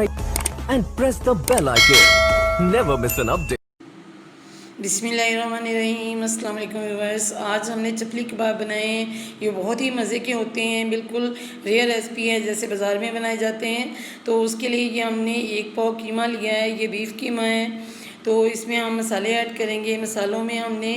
subscribe and press the bell icon. Never miss an update. बिस्मिल्लाहिर्रहमानिर्रहीम। अस्सलाम वालेकुम viewers. आज हमने चपली कबाब बनाए हैं। ये बहुत ही मज़े के होते हैं, बिल्कुल रेयर रेसिपी है जैसे बाज़ार में बनाए जाते हैं। तो उसके लिए ये हमने 1 पाव कीमा लिया है, ये बीफ कीमा है। तो इसमें हम मसाले ऐड करेंगे। मसालों में हमने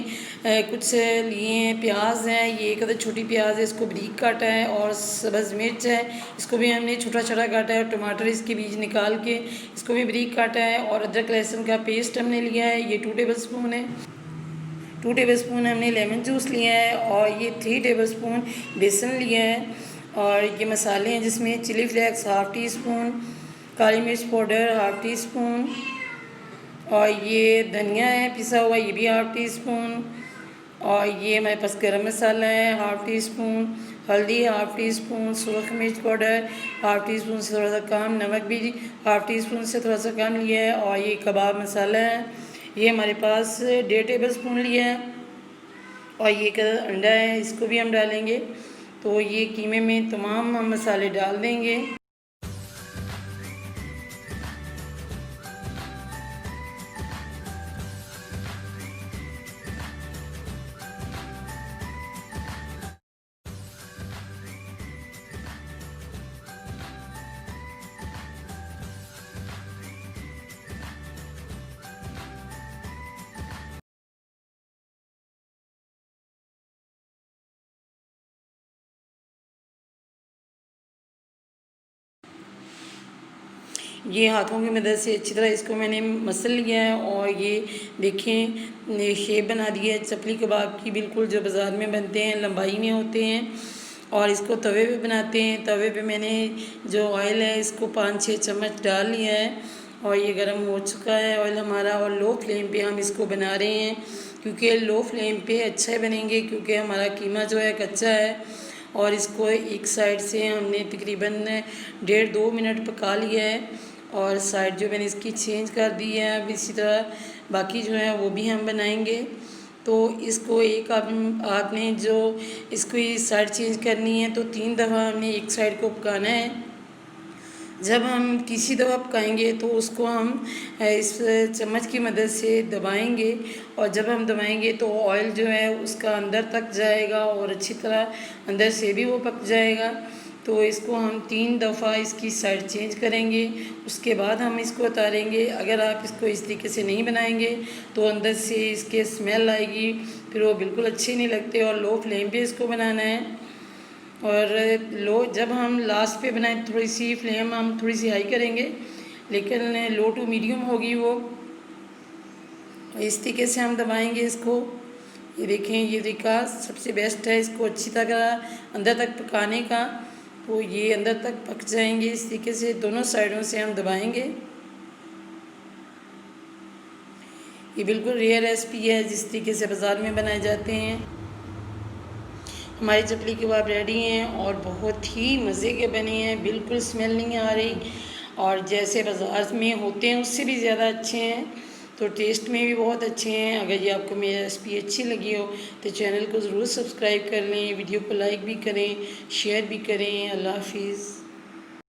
कुछ लिए हैं, प्याज है, ये एक अदर छोटी प्याज है, इसको बारीक काटा है, और सब्ज़ मिर्च है, इसको भी हमने छोटा छोटा काटा है, और टमाटर इसके बीज निकाल के इसको भी बारीक काटा है, और अदरक लहसुन का पेस्ट हमने लिया है, ये 2 टेबल स्पून है। 2 टेबल स्पून हमने लेमन जूस लिया है, और ये 3 टेबल स्पून बेसन लिया है। और ये मसाले हैं जिसमें chilli flakes half teaspoon, काली मिर्च पाउडर हाफ़ टी स्पून, और ये धनिया है पिसा हुआ, ये भी हाफ़ टी स्पून, और ये हमारे पास गरम मसाला है हाफ़ टी स्पून, हल्दी हाफ़ टी स्पून, सुरख मिर्च पाउडर हाफ़ टी स्पून से थोड़ा सा कम, नमक भी हाफ़ टी स्पून से थोड़ा सा कम लिया है, और ये कबाब मसाला है, ये हमारे पास 1.5 टेबल स्पून लिया है, और ये एक अंडा है, इसको भी हम डालेंगे। तो ये कीमे में तमाम हम मसाले डाल देंगे। ये हाथों की मदद से अच्छी तरह इसको मैंने मसल लिया है, और ये देखें शेप बना दी है चपली कबाब की, बिल्कुल जो बाज़ार में बनते हैं लंबाई में होते हैं। और इसको तवे पे बनाते हैं। तवे पे मैंने जो ऑयल है इसको 5-6 चम्मच डाल लिया है, और ये गर्म हो चुका है ऑयल हमारा, और लो फ्लेम पे हम इसको बना रहे हैं, क्योंकि लो फ्लेम पे अच्छे बनेंगे, क्योंकि हमारा कीमा जो है कच्चा है। और इसको एक साइड से हमने तकरीबन 1.5-2 मिनट पका लिया है, और साइड जो मैंने इसकी चेंज कर दी है। अब इसी तरह बाकी जो है वो भी हम बनाएंगे। तो इसको एक आपने जो इसको साइड चेंज करनी है तो 3 दफ़ा हमने एक साइड को पकाना है। जब हम तीसरी दफ़ा पकाएंगे तो उसको हम इस चम्मच की मदद से दबाएंगे, और जब हम दबाएंगे तो ऑयल जो है उसका अंदर तक जाएगा, और अच्छी तरह अंदर से भी वो पक जाएगा। तो इसको हम 3 दफ़ा इसकी साइड चेंज करेंगे, उसके बाद हम इसको उतारेंगे। अगर आप इसको इस तरीके से नहीं बनाएंगे तो अंदर से इसके स्मेल आएगी, फिर वो बिल्कुल अच्छे नहीं लगते। और लो फ्लेम पे इसको बनाना है, और जब हम लास्ट पे बनाएं थोड़ी सी फ्लेम हम थोड़ी सी हाई करेंगे, लेकिन लो टू मीडियम होगी वो। इस तरीके से हम दबाएंगे इसको। ये देखें, ये तरीका सबसे बेस्ट है इसको अच्छी तरह अंदर तक पकाने का। तो ये अंदर तक पक जाएंगे इस तरीके से, दोनों साइडों से हम दबाएंगे। ये बिल्कुल रेयर रेसिपी है जिस तरीके से बाज़ार में बनाए जाते हैं। हमारी चपली कबाब रेडी हैं, और बहुत ही मज़े के बने हैं, बिल्कुल स्मेल नहीं आ रही, और जैसे बाज़ार में होते हैं उससे भी ज़्यादा अच्छे हैं। तो टेस्ट में भी बहुत अच्छे हैं। अगर ये आपको मेरी रेसिपी अच्छी लगी हो तो चैनल को ज़रूर सब्सक्राइब कर लें, वीडियो को लाइक भी करें, शेयर भी करें। अल्लाह हाफिज़।